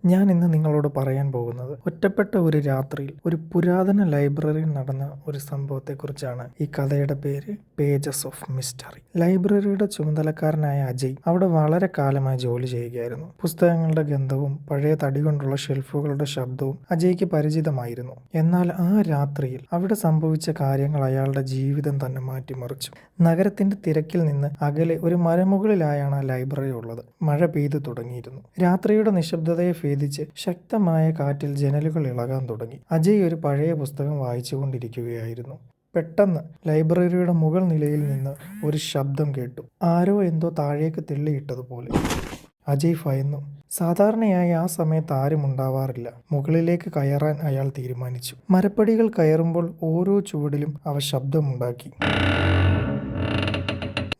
ഞാൻ ഇന്ന് നിങ്ങളോട് പറയാൻ പോകുന്നത് ഒറ്റപ്പെട്ട ഒരു രാത്രിയിൽ ഒരു പുരാതന ലൈബ്രറിയിൽ നടന്ന ഒരു സംഭവത്തെക്കുറിച്ചാണ്. ഈ കഥയുടെ പേര് പേജസ് ഓഫ് മിസ്റ്ററി. ലൈബ്രറിയുടെ ചുമതലക്കാരനായ അജയ് അവിടെ വളരെ കാലമായി ജോലി ചെയ്യുകയായിരുന്നു. പുസ്തകങ്ങളുടെ ഗന്ധവും പഴയ തടി കൊണ്ടുള്ള ഷെൽഫുകളുടെ ശബ്ദവും അജയ്ക്ക് പരിചിതമായിരുന്നു. എന്നാൽ ആ രാത്രിയിൽ അവിടെ സംഭവിച്ച കാര്യങ്ങൾ അയാളുടെ ജീവിതം തന്നെ മാറ്റിമറിച്ചു. നഗരത്തിന്റെ തിരക്കിൽ നിന്ന് അകലെ ഒരു മരമുകളിലായാണ് ആ ലൈബ്രറി ഉള്ളത്. മഴ പെയ്തു തുടങ്ങിയിരുന്നു. രാത്രിയുടെ നിശബ്ദതയെ ഭേദിച്ച് ശക്തമായ കാറ്റിൽ ജനലുകൾ ഇളകാൻ തുടങ്ങി. അജയ് ഒരു പഴയ പുസ്തകം വായിച്ചുകൊണ്ടിരിക്കുകയായിരുന്നു. പെട്ടെന്ന് ലൈബ്രറിയുടെ മുകൾ നിലയിൽ നിന്ന് ഒരു ശബ്ദം കേട്ടു. ആരോ എന്തോ താഴേക്ക് തെള്ളിയിട്ടതുപോലെ. അജയ് ഭയന്നു. സാധാരണയായി ആ സമയത്ത് ആരും ഉണ്ടാവാറില്ല. മുകളിലേക്ക് കയറാൻ അയാൾ തീരുമാനിച്ചു. മരപ്പടികൾ കയറുമ്പോൾ ഓരോ ചുവടിലും അവ ശബ്ദമുണ്ടാക്കി.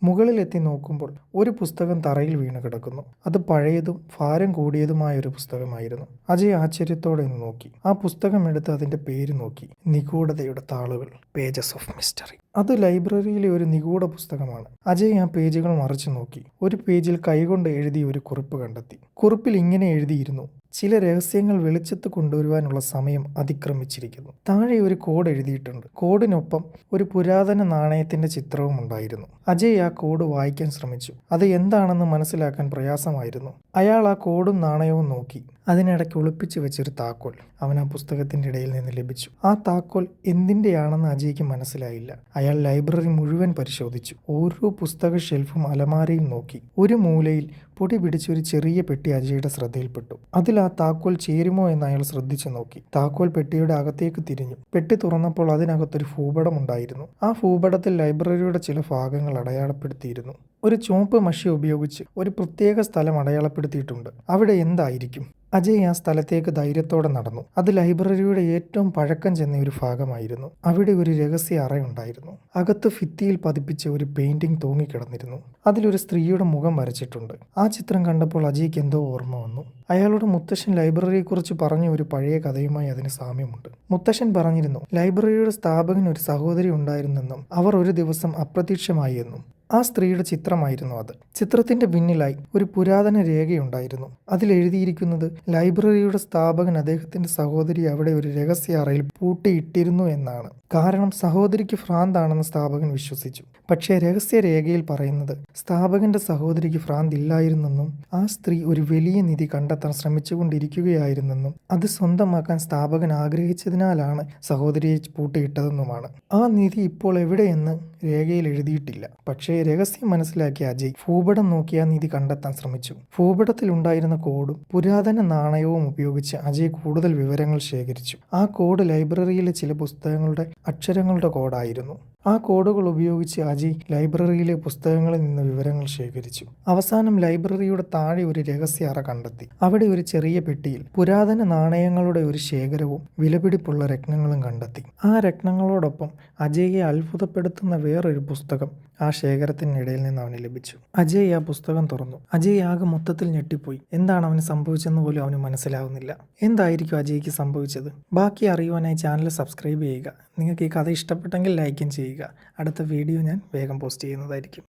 മുകളിലെത്തി നോക്കുമ്പോൾ ഒരു പുസ്തകം തറയിൽ വീണ് കിടക്കുന്നു. അത് പഴയതും ഭാരം കൂടിയതുമായ ഒരു പുസ്തകമായിരുന്നു. അജയ് ആശ്ചര്യത്തോടെ നോക്കി. ആ പുസ്തകം എടുത്ത് അതിന്റെ പേര് നോക്കി. നിഗൂഢതയുടെ താളുകൾ, പേജസ് ഓഫ് മിസ്റ്ററി. അത് ലൈബ്രറിയിലെ ഒരു നിഗൂഢ പുസ്തകമാണ്. അജയ് ആ പേജുകൾ മറിച്ചു നോക്കി. ഒരു പേജിൽ കൈകൊണ്ട് എഴുതിയ ഒരു കുറിപ്പ് കണ്ടെത്തി. കുറിപ്പിൽ ഇങ്ങനെ എഴുതിയിരുന്നു: ചില രഹസ്യങ്ങൾ വെളിച്ചത്ത് കൊണ്ടുവരുവാനുള്ള സമയം അതിക്രമിച്ചിരിക്കുന്നു. താഴെ ഒരു കോഡ് എഴുതിയിട്ടുണ്ട്. കോഡിനൊപ്പം ഒരു പുരാതന നാണയത്തിന്റെ ചിത്രവും ഉണ്ടായിരുന്നു. അജയ് ആ കോഡ് വായിക്കാൻ ശ്രമിച്ചു. അത് എന്താണെന്ന് മനസ്സിലാക്കാൻ പ്രയാസമായിരുന്നു. അയാൾ ആ കോഡും നാണയവും നോക്കി. അതിനിടയ്ക്ക് ഒളിപ്പിച്ചു വെച്ചൊരു താക്കോൽ അവൻ ആ പുസ്തകത്തിന്റെ ഇടയിൽ നിന്ന് ലഭിച്ചു. ആ താക്കോൽ എന്തിൻ്റെയാണെന്ന് അജയ്ക്ക് മനസ്സിലായില്ല. അയാൾ ലൈബ്രറി മുഴുവൻ പരിശോധിച്ചു. ഓരോ പുസ്തക ഷെൽഫും അലമാരയും നോക്കി. ഒരു മൂലയിൽ പൊടി പിടിച്ചൊരു ചെറിയ പെട്ടി അജയുടെ ശ്രദ്ധയിൽപ്പെട്ടു. അതിൽ ആ താക്കോൽ ചേരുമോ എന്ന് അയാൾ ശ്രദ്ധിച്ചു നോക്കി. താക്കോൽ പെട്ടിയുടെ അകത്തേക്ക് തിരിഞ്ഞു. പെട്ടി തുറന്നപ്പോൾ അതിനകത്തൊരു ഭൂപടം ഉണ്ടായിരുന്നു. ആ ഭൂപടത്തിൽ ലൈബ്രറിയുടെ ചില ഭാഗങ്ങൾ അടയാളപ്പെടുത്തിയിരുന്നു. ഒരു ചുവപ്പ് മഷി ഉപയോഗിച്ച് ഒരു പ്രത്യേക സ്ഥലം അടയാളപ്പെടുത്തിയിട്ടുണ്ട്. അവിടെ എന്തായിരിക്കും? അജയ് ആ സ്ഥലത്തേക്ക് ധൈര്യത്തോടെ നടന്നു. അത് ലൈബ്രറിയുടെ ഏറ്റവും പഴക്കം ചെന്ന ഒരു ഭാഗമായിരുന്നു. അവിടെ ഒരു രഹസ്യ അറയുണ്ടായിരുന്നു. അകത്ത് ഭിത്തിയിൽ പതിപ്പിച്ച ഒരു പെയിന്റിംഗ് തൂങ്ങിക്കിടന്നിരുന്നു. അതിലൊരു സ്ത്രീയുടെ മുഖം വരച്ചിട്ടുണ്ട്. ആ ചിത്രം കണ്ടപ്പോൾ അജയ്ക്ക് എന്തോ ഓർമ്മ വന്നു. അയാളുടെ മുത്തശ്ശൻ ലൈബ്രറിയെക്കുറിച്ച് പറഞ്ഞ ഒരു പഴയ കഥയുമായി അതിന് സാമ്യമുണ്ട്. മുത്തശ്ശൻ പറഞ്ഞിരുന്നു, ലൈബ്രറിയുടെ സ്ഥാപകന് ഒരു സഹോദരി ഉണ്ടായിരുന്നെന്നും അവർ ഒരു ദിവസം അപ്രത്യക്ഷമായി എന്നും. ആ സ്ത്രീയുടെ ചിത്രമായിരുന്നു അത്. ചിത്രത്തിന്റെ പിന്നിലായി ഒരു പുരാതന രേഖയുണ്ടായിരുന്നു. അതിലെഴുതിയിരിക്കുന്നത് ലൈബ്രറിയുടെ സ്ഥാപകൻ അദ്ദേഹത്തിന്റെ സഹോദരി അവിടെ ഒരു രഹസ്യ അറയിൽ പൂട്ടിയിട്ടിരുന്നു എന്നാണ്. കാരണം സഹോദരിക്ക് ഭ്രാന്താണെന്ന് സ്ഥാപകൻ വിശ്വസിച്ചു. പക്ഷേ രഹസ്യ രേഖയിൽ പറയുന്നത് സ്ഥാപകന്റെ സഹോദരിക്ക് ഭ്രാന്ത് ഇല്ലായിരുന്നെന്നും ആ സ്ത്രീ ഒരു വലിയ നിധി കണ്ടെത്താൻ ശ്രമിച്ചുകൊണ്ടിരിക്കുകയായിരുന്നെന്നും അത് സ്വന്തമാക്കാൻ സ്ഥാപകൻ ആഗ്രഹിച്ചതിനാലാണ് സഹോദരിയെ പൂട്ടിയിട്ടതെന്നുമാണ്. ആ നിധി ഇപ്പോൾ എവിടെയെന്ന് രേഖയിൽ എഴുതിയിട്ടില്ല. പക്ഷേ രഹസ്യം മനസ്സിലാക്കിയ അജയ് ഭൂപടം നോക്കി ആ നിധി കണ്ടെത്താൻ ശ്രമിച്ചു. ഭൂപടത്തിൽ ഉണ്ടായിരുന്ന കോഡും പുരാതന നാണയവും ഉപയോഗിച്ച് അജയ് കൂടുതൽ വിവരങ്ങൾ ശേഖരിച്ചു. ആ കോഡ് ലൈബ്രറിയിലെ ചില പുസ്തകങ്ങളുടെ അക്ഷരങ്ങളുടെ കോഡായിരുന്നു. ആ കോഡുകൾ ഉപയോഗിച്ച് അജയ് ലൈബ്രറിയിലെ പുസ്തകങ്ങളിൽ നിന്ന് വിവരങ്ങൾ ശേഖരിച്ചു. അവസാനം ലൈബ്രറിയുടെ താഴെ ഒരു രഹസ്യ അറ കണ്ടെത്തി. അവിടെ ഒരു ചെറിയ പെട്ടിയിൽ പുരാതന നാണയങ്ങളുടെ ഒരു ശേഖരവും വിലപിടിപ്പുള്ള രത്നങ്ങളും കണ്ടെത്തി. ആ രത്നങ്ങളോടൊപ്പം അജയെ അത്ഭുതപ്പെടുത്തുന്ന വേറൊരു പുസ്തകം ആ ശേഖരത്തിനിടയിൽ നിന്ന് അവന് ലഭിച്ചു. അജയ് ആ പുസ്തകം തുറന്നു. അജയ് ആകെ മൊത്തത്തിൽ ഞെട്ടിപ്പോയി. എന്താണ് അവന് സംഭവിച്ചെന്ന് പോലും അവന് മനസ്സിലാവുന്നില്ല. എന്തായിരിക്കും അജയ്ക്ക് സംഭവിച്ചത്? ബാക്കി അറിയുവാനായി ചാനൽ സബ്സ്ക്രൈബ് ചെയ്യുക. നിങ്ങൾക്ക് ഈ കഥ ഇഷ്ടപ്പെട്ടെങ്കിൽ ലൈക്കും ചെയ്യുക. അടുത്ത വീഡിയോ ഞാൻ വേഗം പോസ്റ്റ് ചെയ്യുന്നതായിരിക്കും.